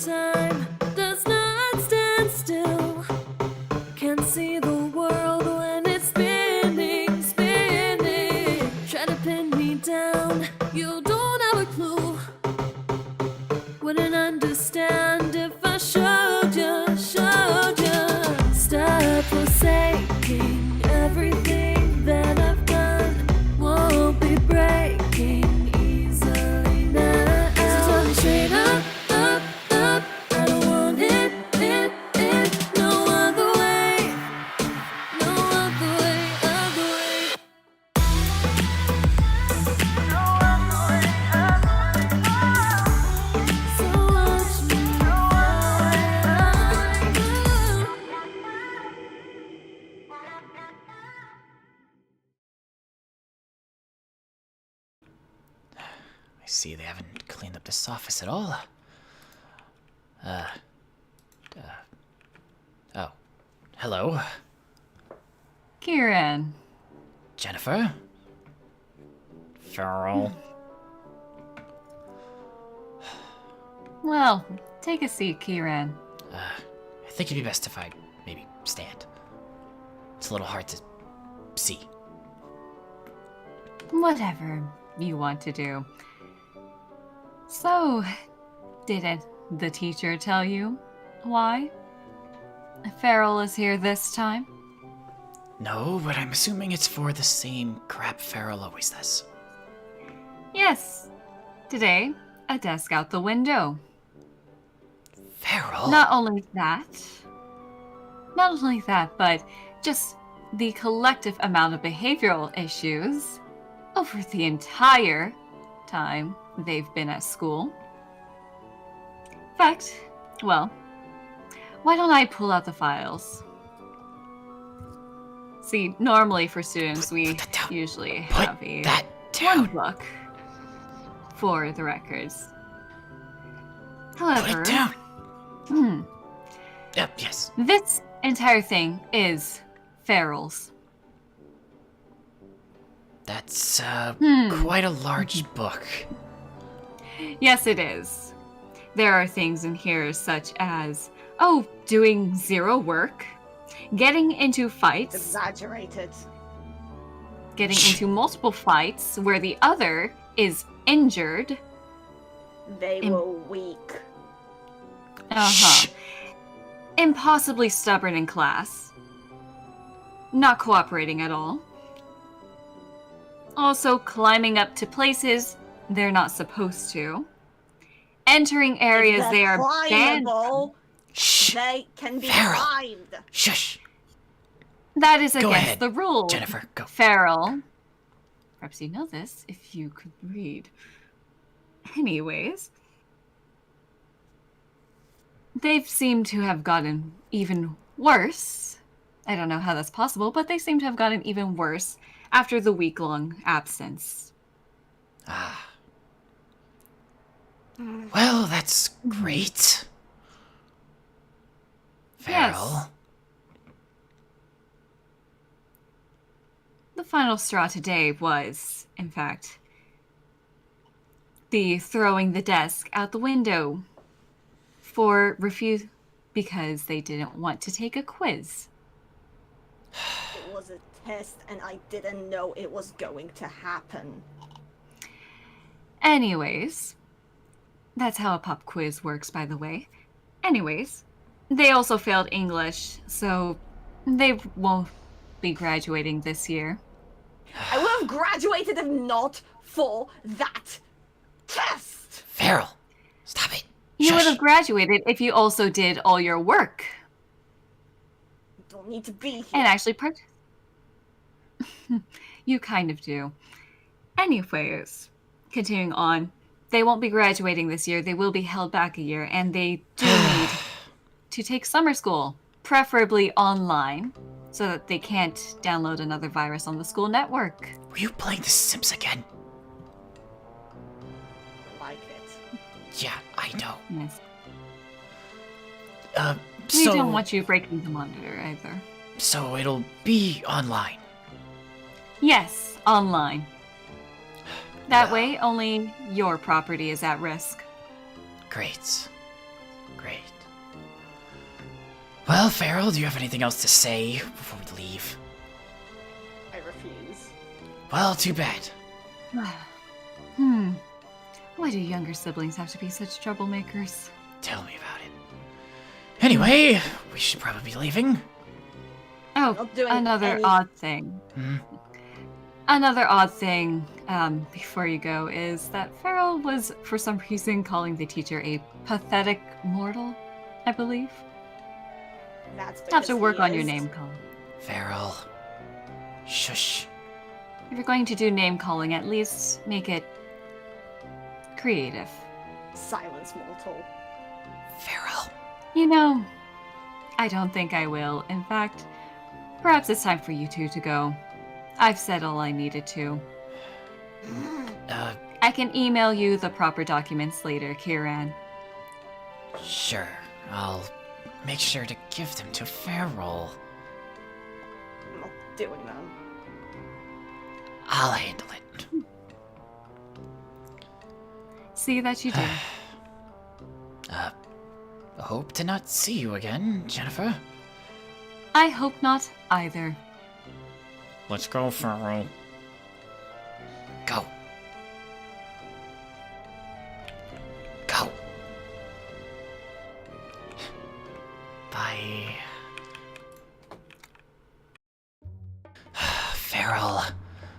time does not stand still. Can't see the world when it's spinning, spinning. Try to pin me down, you don't have a clue. Wouldn't understand if I showed you, showed you. Stop forsaking everything that I've done. Won't be breaking easily now. So tell me straight up, up, up. I don't want it, no other way. No other way, other way. No other way, other way. So watch me I see they haven't cleaned up this office at all. Oh. Hello. Kieran. Jennifer? Farrell? Well, take a seat, Kieran. I think it'd be best if I maybe stand. It's a little hard to see. Whatever you want to do. So, didn't the teacher tell you why Farrell is here this time? No, but I'm assuming it's for the same crap Farrell always does. Yes. Today, a desk out the window. Farrell? Not only that, but just the collective amount of behavioral issues over the entire time they've been at school. In fact, well, why don't I pull out the files? See, normally for students, we usually have a one book for the records. However, Put it down. Yes. This entire thing is Farrell's. That's quite a large book. Yes, it is. There are things in here such as, doing zero work, getting into fights. Exaggerated. Getting into multiple fights where the other is injured. They were weak. Impossibly stubborn in class. Not cooperating at all. Also climbing up to places they're not supposed to. Entering areas they are banned from. Shh. They can be Farrell. climbed. Shush. That is Go against ahead, the rules. Jennifer, go. Farrell. Perhaps you know this if you could read. Anyways. They've seemed to have gotten even worse. I don't know how that's possible, but they seem to have gotten even worse after the week-long absence. Well, that's great. Farrell. Yes. The final straw today was, in fact, the throwing the desk out the window for because they didn't want to take a quiz. It was a test and I didn't know it was going to happen. Anyways, that's how a pop quiz works, by the way. Anyways, they also failed English, so they won't be graduating this year. I would have graduated if not for that test! Farrell, stop it. You would Shush. have graduated if you also did all your work. You don't need to be here. And actually, you kind of do. Anyways, continuing on, they won't be graduating this year. They will be held back a year, and they do need to take summer school, preferably online, so that they can't download another virus on the school network. Were you playing The Sims again? Like it. Yeah, I know. Yes. So... We don't want you breaking the monitor either. So it'll be online. Yes, online. That way, only your property is at risk. Great. Great. Well, Farrell, do you have anything else to say before we leave? I refuse. Well, too bad. Why do younger siblings have to be such troublemakers? Tell me about it. Anyway, we should probably be leaving. Oh, Not doing another any- odd thing. Another odd thing before you go is that Farrell was, for some reason, calling the teacher a pathetic mortal, I believe. That's Have to because work he on your is. name calling. Farrell. Shush. If you're going to do name calling, at least make it creative. Silence, mortal. Farrell. You know, I don't think I will. In fact, perhaps it's time for you two to go. I've said all I needed to. I can email you the proper documents later, Kieran. Sure. I'll make sure to give them to Farrell. I'm not doing that. I'll handle it. See that you do. Hope to not see you again, Jennifer. I hope not either. Let's go, Farrell. Go. Go. Bye. Farrell.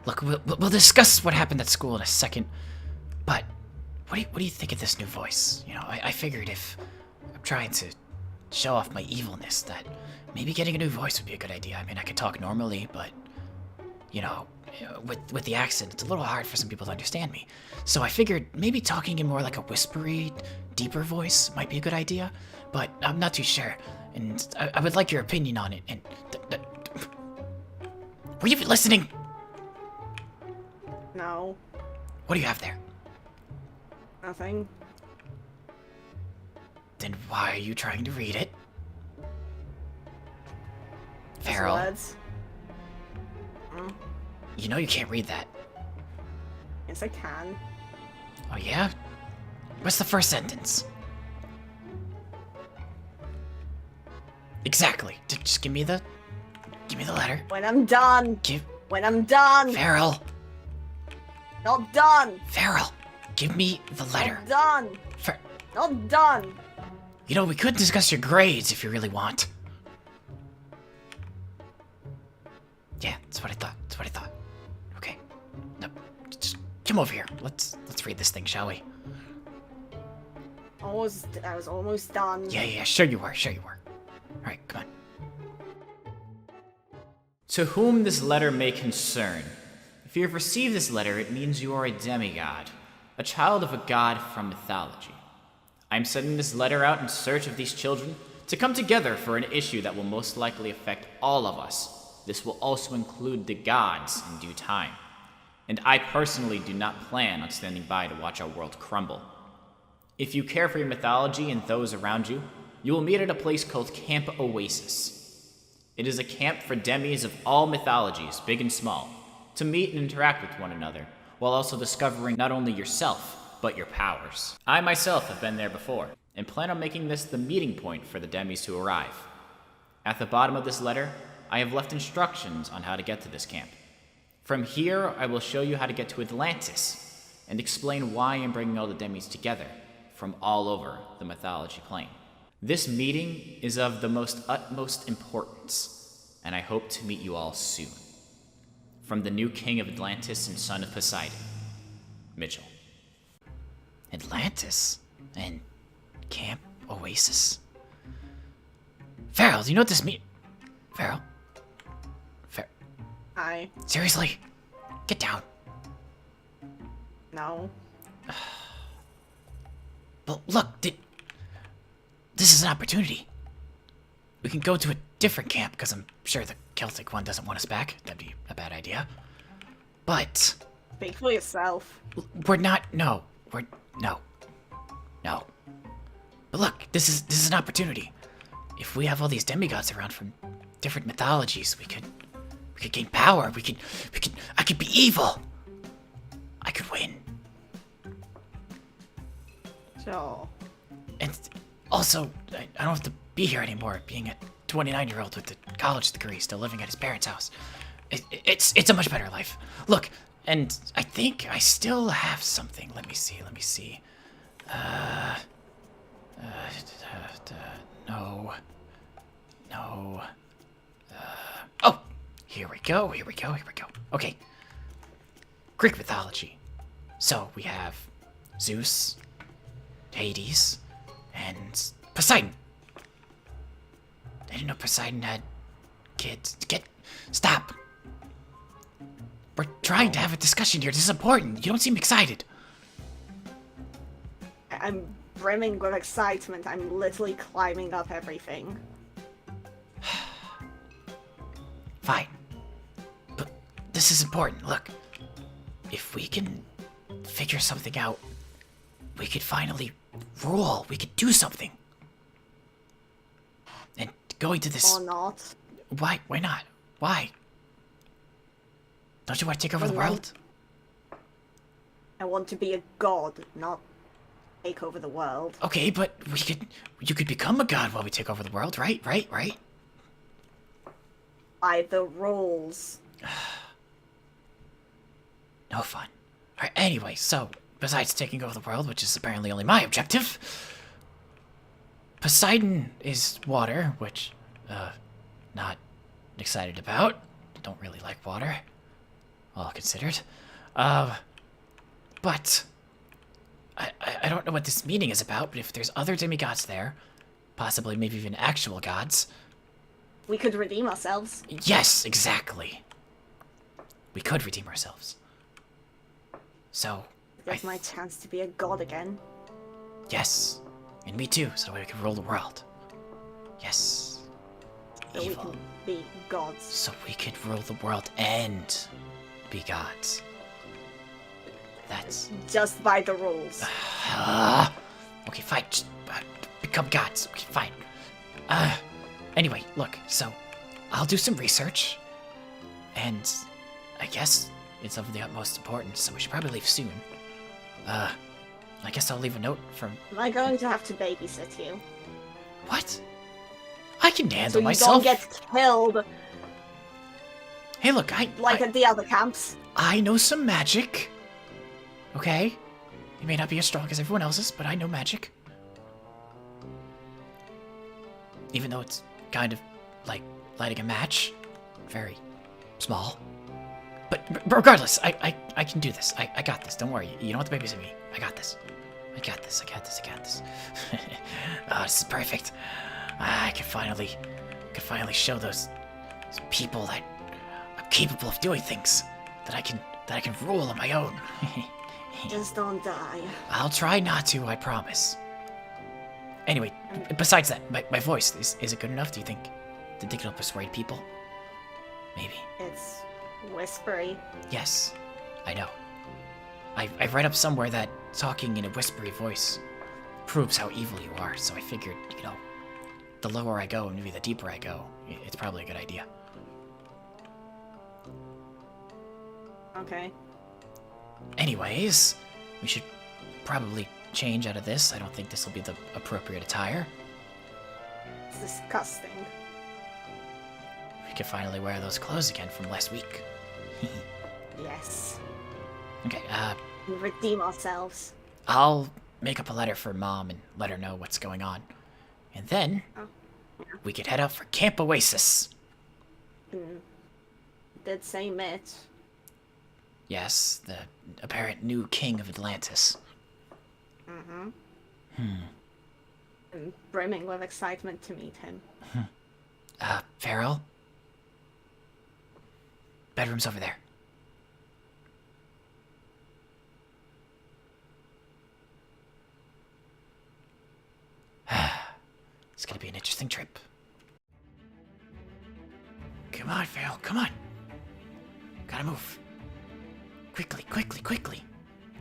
Look, we'll discuss what happened at school in a second. But what do you think of this new voice? You know, I figured if I'm trying to show off my evilness, that maybe getting a new voice would be a good idea. I mean, I could talk normally, but you know, with the accent, it's a little hard for some people to understand me. So I figured maybe talking in more like a whispery, deeper voice might be a good idea. But I'm not too sure, and I would like your opinion on it. And were you listening? No, What do you have there? nothing. Then why are you trying to read it? Just Farrell, words. you know you can't read that. Yes, I can. Oh yeah? What's the first sentence? Exactly. Just give me the letter. When I'm done. Give When I'm done. Farrell. Not done. Farrell. Give me the letter. Not done. Not done. You know, we could discuss your grades if you really want. Yeah, that's what I thought. Okay. No, just come over here. Let's read this thing, shall we? I was almost done. Yeah, sure you were. Alright, come on. To whom this letter may concern. If you have received this letter, it means you are a demigod, a child of a god from mythology. I am sending this letter out in search of these children to come together for an issue that will most likely affect all of us. This will also include the gods in due time. And I personally do not plan on standing by to watch our world crumble. If you care for your mythology and those around you, you will meet at a place called Camp Oasis. It is a camp for demis of all mythologies, big and small, to meet and interact with one another, while also discovering not only yourself, but your powers. I myself have been there before, and plan on making this the meeting point for the demis to arrive. At the bottom of this letter, I have left instructions on how to get to this camp. From here, I will show you how to get to Atlantis, and explain why I'm bringing all the demis together from all over the mythology plane. This meeting is of the utmost importance, and I hope to meet you all soon. From the new king of Atlantis and son of Poseidon, Mitchell. Atlantis? And Camp Oasis? Farrell, do you know what this means? Farrell? Hi. Seriously? Get down. No. Well, look, this is an opportunity. We can go to a different camp, because I'm sure the Celtic one doesn't want us back. That'd be a bad idea. But Speak for yourself. no. But look, this is an opportunity. If we have all these demigods around from different mythologies, we could gain power. I could be evil. I could win. Sure. And Also, I don't have to be here anymore, being a 29-year-old with a college degree still living at his parents' house. It's a much better life. Look, and I think I still have something. Let me see. No. Oh, here we go. Okay. Greek mythology. So we have Zeus, Hades, and Poseidon. I didn't know Poseidon had kids. Stop. We're trying to have a discussion here. This is important. You don't seem excited. I'm brimming with excitement. I'm literally climbing up everything. Fine. But this is important. Look, if we can figure something out, we could finally rule. We could do something. And going to this... Or not. Why? Why not? Why? Don't you want to take over the world? I want to be a god, not take over the world. Okay, but you could become a god while we take over the world, right? Right? By the rules. No fun. Alright, anyway, so, besides taking over the world, which is apparently only my objective, Poseidon is water, which, not excited about. Don't really like water, all considered. But I don't know what this meeting is about, but if there's other demigods there, possibly maybe even actual gods... We could redeem ourselves. Yes, exactly. We could redeem ourselves. So... There's my chance to be a god again. Yes. And me too, so that way we can rule the world. Yes. So we can be gods. So we could rule the world and be gods. That's... Just by the rules. Okay, fine. Just, become gods. Okay, fine. Anyway, look, so I'll do some research. And I guess it's of the utmost importance, so we should probably leave soon. I guess I'll leave a note from... Am I going to have to babysit you? What? I can handle so you myself. don't get killed. Hey, look, Like at the other camps. I know some magic. Okay? It may not be as strong as everyone else's, but I know magic. Even though it's kind of like lighting a match. Very small. But regardless, I can do this. I got this. Don't worry. You don't have to babysit me. I got this. I got this. Oh, this is perfect. I can finally show those people that I'm capable of doing things. That I can rule on my own. Just don't die. I'll try not to, I promise. Anyway, besides that, my voice, is it good enough, do you think? Do you think it'll persuade people? Maybe. It's whispery. Yes, I know. I've read up somewhere that talking in a whispery voice proves how evil you are, so I figured, the lower I go and maybe the deeper I go, it's probably a good idea. Okay. Anyways, we should probably change out of this. I don't think this will be the appropriate attire. It's disgusting. We could finally wear those clothes again from last week. Yes. Okay, We redeem ourselves. I'll make up a letter for Mom and let her know what's going on. And then, we could head out for Camp Oasis. Did say Mitch. Yes, the apparent new king of Atlantis. I'm brimming with excitement to meet him. Farrell? Bedroom's over there. It's gonna be an interesting trip. Come on, Farrell, come on. Gotta move. Quickly.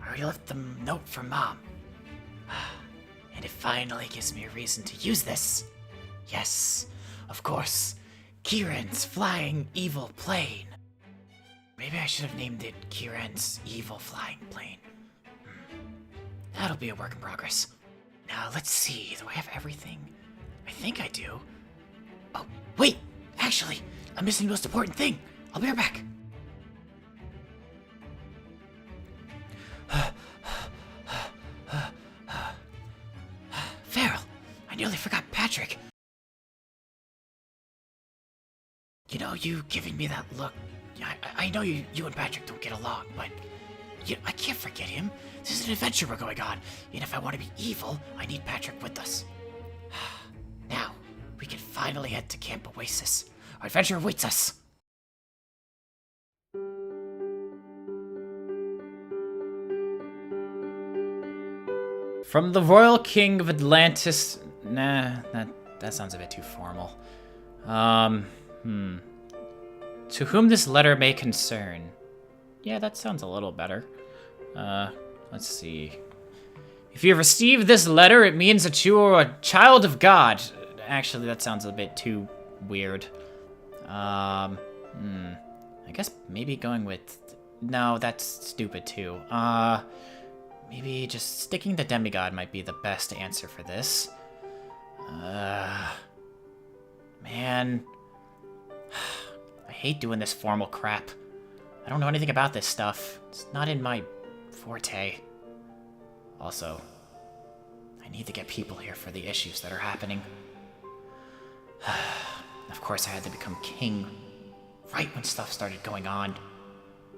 I already left the note for Mom. And it finally gives me a reason to use this. Yes, of course. Kieran's flying evil plane. Maybe I should have named it Kieran's evil flying plane. That'll be a work in progress. Now, let's see. Do I have everything? I think I do. Oh, wait! Actually, I'm missing the most important thing. I'll be right back. Farrell, I nearly forgot Patrick. You know, you giving me that look. I know you and Patrick don't get along, but I can't forget him. This is an adventure we're going on, and if I want to be evil, I need Patrick with us. Now, we can finally head to Camp Oasis. Our adventure awaits us. From the Royal King of Atlantis. Nah, that sounds a bit too formal. To whom this letter may concern. Yeah, that sounds a little better. Let's see. If you have received this letter, it means that you are a child of God. Actually, that sounds a bit too weird. I guess maybe going with... No, that's stupid too. Maybe just sticking to demigod might be the best answer for this. Man. I hate doing this formal crap. I don't know anything about this stuff. It's not in my forte. Also, I need to get people here for the issues that are happening. Of course, I had to become king right when stuff started going on.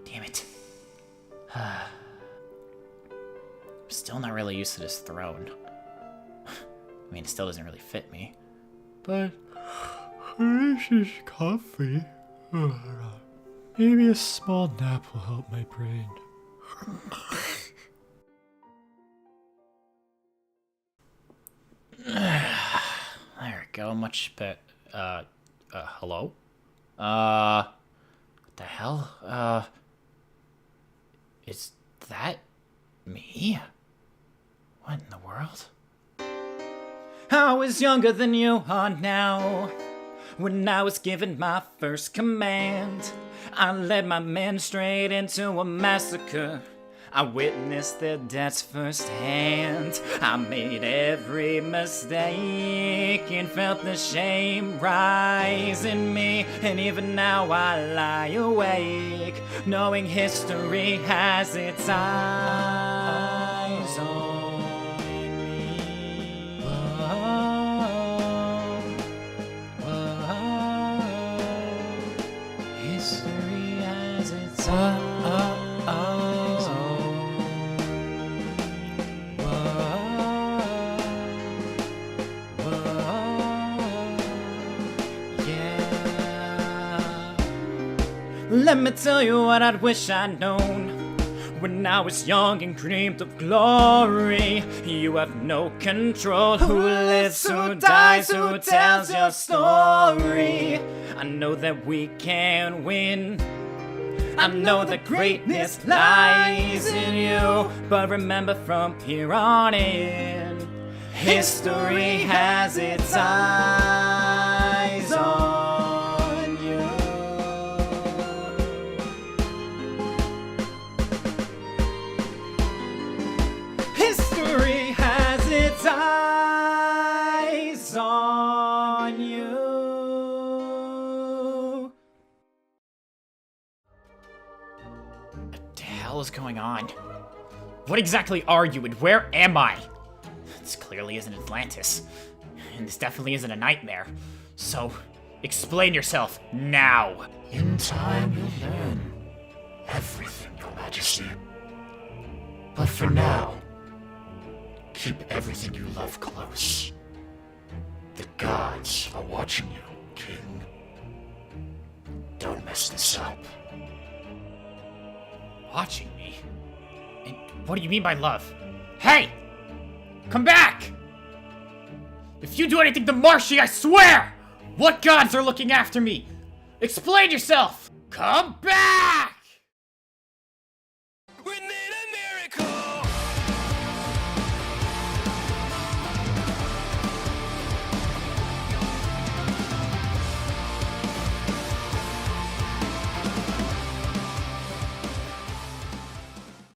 Damn it. I'm still not really used to this throne. I mean, it still doesn't really fit me. But this is comfy. Maybe a small nap will help my brain. There we go, much better. Hello? What the hell? Is that me? What in the world? I was younger than you are now. When I was given my first command, I led my men straight into a massacre. I witnessed their deaths firsthand. I made every mistake and felt the shame rise in me. And even now I lie awake, knowing history has its eyes on me. History has its eyes on me. Let me tell you what I'd wish I'd known when I was young and dreamed of glory. You have no control. Who lives, who dies, who tells your story? I know that we can win. I know that greatness lies in you. But remember, from here on in, history has its eyes on. History has its eyes on you. What the hell is going on? What exactly are you and where am I? This clearly isn't Atlantis. And this definitely isn't a nightmare. So, explain yourself now. In time you'll learn everything, Your Majesty. But for now, keep everything you love close. The gods are watching you, King. Don't mess this up. Watching me? And what do you mean by love? Hey! Come back! If you do anything to Marshy, I swear! What gods are looking after me? Explain yourself! Come back!